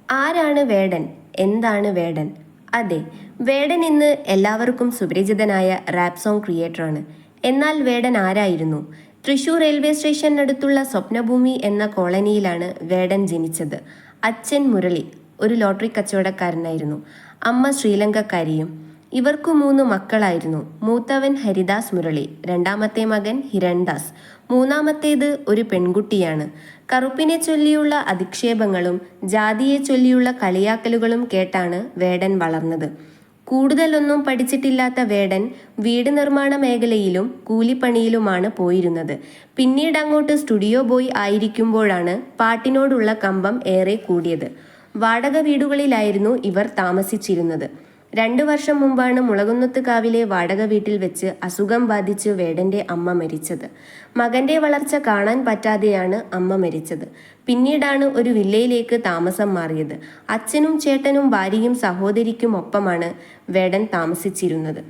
ആരാണ് വേടൻ? എന്താണ് വേടൻ? അതെ, വേടൻ ഇന്ന് എല്ലാവർക്കും സുപരിചിതനായ റാപ്പ് സോങ് ക്രിയേറ്ററാണ്. എന്നാൽ വേടൻ ആരായിരുന്നു? തൃശൂർ റെയിൽവേ സ്റ്റേഷനടുത്തുള്ള സ്വപ്നഭൂമി എന്ന കോളനിയിലാണ് വേടൻ ജനിച്ചത്. അച്ഛൻ മുരളി ഒരു ലോട്ടറി കച്ചവടക്കാരനായിരുന്നു. അമ്മ ശ്രീലങ്കക്കാരിയും. ഇവർക്കു 3 മക്കളായിരുന്നു. മൂത്തവൻ ഹരിദാസ് മുരളി, രണ്ടാമത്തെ മകൻ ഹിരൺദാസ്, മൂന്നാമത്തേത് ഒരു പെൺകുട്ടിയാണ്. കറുപ്പിനെ ചൊല്ലിയുള്ള അധിക്ഷേപങ്ങളും ജാതിയെ ചൊല്ലിയുള്ള കളിയാക്കലുകളും കേട്ടാണ് വേടൻ വളർന്നത്. കൂടുതലൊന്നും പഠിച്ചിട്ടില്ലാത്ത വേടൻ വീട് നിർമ്മാണ മേഖലയിലും കൂലിപ്പണിയിലുമാണ് പോയിരുന്നത്. പിന്നീട് അങ്ങോട്ട് സ്റ്റുഡിയോ ബോയ് ആയിരിക്കുമ്പോഴാണ് പാട്ടിനോടുള്ള കമ്പം ഏറെ കൂടിയത്. വാടക വീടുകളിലായിരുന്നു ഇവർ താമസിച്ചിരുന്നത്. 2 വർഷം മുമ്പാണ് മുളകുന്നത്തുകാവിലെ വാടക വീട്ടിൽ വെച്ച് അസുഖം ബാധിച്ച് വേടന്റെ അമ്മ മരിച്ചത്. മകന്റെ വളർച്ച കാണാൻ പറ്റാതെയാണ് അമ്മ മരിച്ചത്. പിന്നീടാണ് ഒരു വില്ലയിലേക്ക് താമസം മാറിയത്. അച്ഛനും ചേട്ടനും ഭാര്യയും സഹോദരിക്കും ഒപ്പമാണ് വേടൻ താമസിച്ചിരുന്നത്.